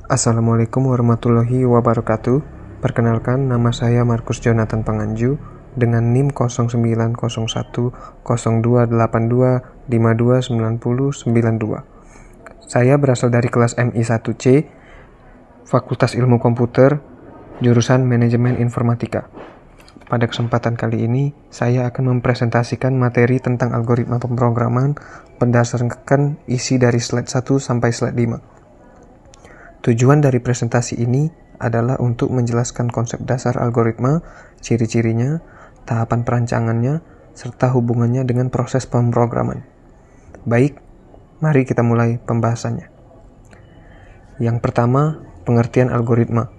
Assalamualaikum warahmatullahi wabarakatuh. Perkenalkan, nama saya Markus Jonathan Panganju dengan NIM 09010282529092. Saya berasal dari kelas MI1C, Fakultas Ilmu Komputer, jurusan Manajemen Informatika. Pada kesempatan kali ini, saya akan mempresentasikan materi tentang algoritma pemrograman berdasarkan isi dari slide 1 sampai slide 5. Tujuan dari presentasi ini adalah untuk menjelaskan konsep dasar algoritma, ciri-cirinya, tahapan perancangannya, serta hubungannya dengan proses pemrograman. Baik, mari kita mulai pembahasannya. Yang pertama, pengertian algoritma.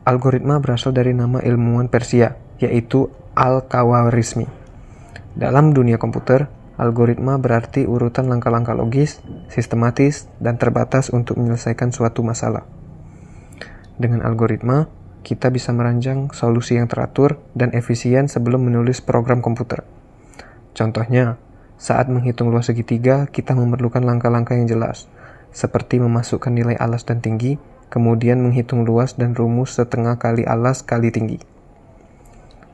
Algoritma berasal dari nama ilmuwan Persia, yaitu Al-Khawarizmi. Dalam dunia komputer, algoritma berarti urutan langkah-langkah logis, sistematis, dan terbatas untuk menyelesaikan suatu masalah. Dengan algoritma, kita bisa merancang solusi yang teratur dan efisien sebelum menulis program komputer. Contohnya, saat menghitung luas segitiga, kita memerlukan langkah-langkah yang jelas, seperti memasukkan nilai alas dan tinggi, kemudian menghitung luas dan rumus setengah kali alas kali tinggi.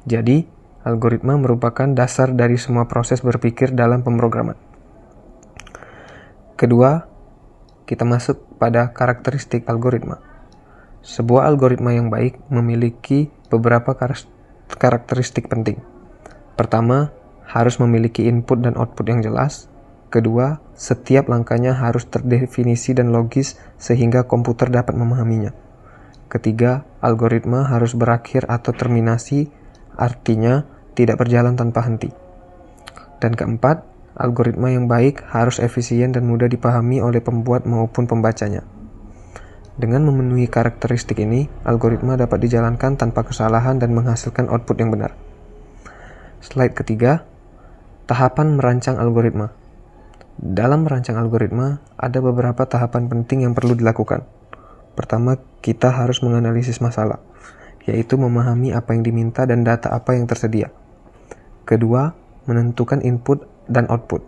Jadi, algoritma merupakan dasar dari semua proses berpikir dalam pemrograman. Kedua, kita masuk pada karakteristik algoritma. Sebuah algoritma yang baik memiliki beberapa karakteristik penting. Pertama, harus memiliki input dan output yang jelas. Kedua, setiap langkahnya harus terdefinisi dan logis sehingga komputer dapat memahaminya. Ketiga, algoritma harus berakhir atau terminasi, artinya tidak berjalan tanpa henti. Dan keempat, algoritma yang baik harus efisien dan mudah dipahami oleh pembuat maupun pembacanya. Dengan memenuhi karakteristik ini, algoritma dapat dijalankan tanpa kesalahan dan menghasilkan output yang benar. Slide ketiga, tahapan merancang algoritma. Dalam merancang algoritma, ada beberapa tahapan penting yang perlu dilakukan. Pertama, kita harus menganalisis masalah, yaitu memahami apa yang diminta dan data apa yang tersedia. Kedua, menentukan input dan output,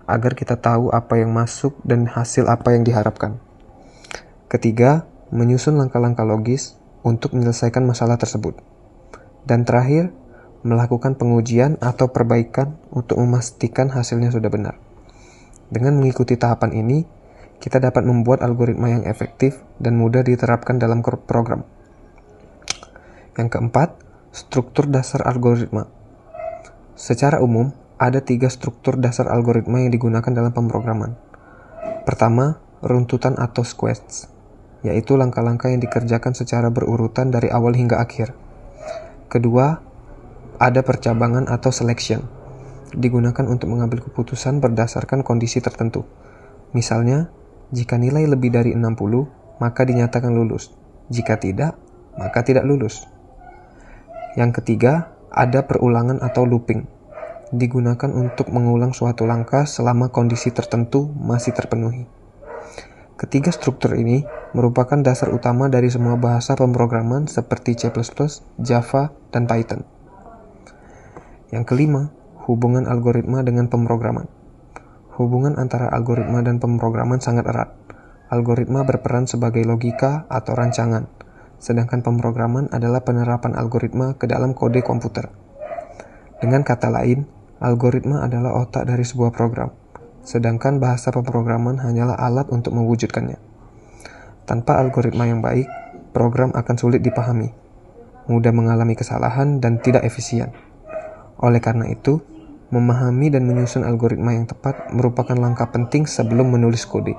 agar kita tahu apa yang masuk dan hasil apa yang diharapkan. Ketiga, menyusun langkah-langkah logis untuk menyelesaikan masalah tersebut. Dan terakhir, melakukan pengujian atau perbaikan untuk memastikan hasilnya sudah benar. Dengan mengikuti tahapan ini, kita dapat membuat algoritma yang efektif dan mudah diterapkan dalam program. Yang keempat, struktur dasar algoritma. Secara umum, ada 3 struktur dasar algoritma yang digunakan dalam pemrograman. Pertama, runtutan atau sequence, yaitu langkah-langkah yang dikerjakan secara berurutan dari awal hingga akhir. Kedua, ada percabangan atau selection, digunakan untuk mengambil keputusan berdasarkan kondisi tertentu. Misalnya, jika nilai lebih dari 60, maka dinyatakan lulus. Jika tidak, maka tidak lulus. Yang ketiga, ada perulangan atau looping, digunakan untuk mengulang suatu langkah selama kondisi tertentu masih terpenuhi. Ketiga struktur ini merupakan dasar utama dari semua bahasa pemrograman seperti C++, Java, dan Python. Yang kelima, hubungan algoritma dengan pemrograman. Hubungan antara algoritma dan pemrograman sangat erat. Algoritma berperan sebagai logika atau rancangan, sedangkan pemrograman adalah penerapan algoritma ke dalam kode komputer. Dengan kata lain, algoritma adalah otak dari sebuah program, sedangkan bahasa pemrograman hanyalah alat untuk mewujudkannya. Tanpa algoritma yang baik, program akan sulit dipahami, mudah mengalami kesalahan, dan tidak efisien. Oleh karena itu, memahami dan menyusun algoritma yang tepat merupakan langkah penting sebelum menulis kode.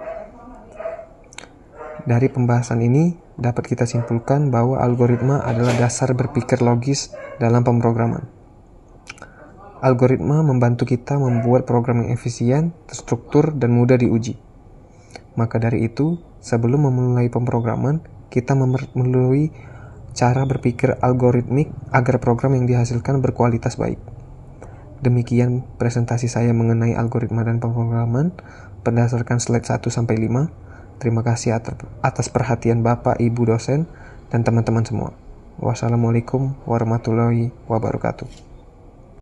Dari pembahasan ini, dapat kita simpulkan bahwa algoritma adalah dasar berpikir logis dalam pemrograman. Algoritma membantu kita membuat program yang efisien, terstruktur, dan mudah diuji. Maka dari itu, sebelum memulai pemrograman, kita melalui cara berpikir algoritmik agar program yang dihasilkan berkualitas baik. Demikian presentasi saya mengenai algoritma dan pemrograman berdasarkan slide 1-5. Terima kasih atas perhatian Bapak, Ibu dosen, dan teman-teman semua. Wassalamualaikum warahmatullahi wabarakatuh.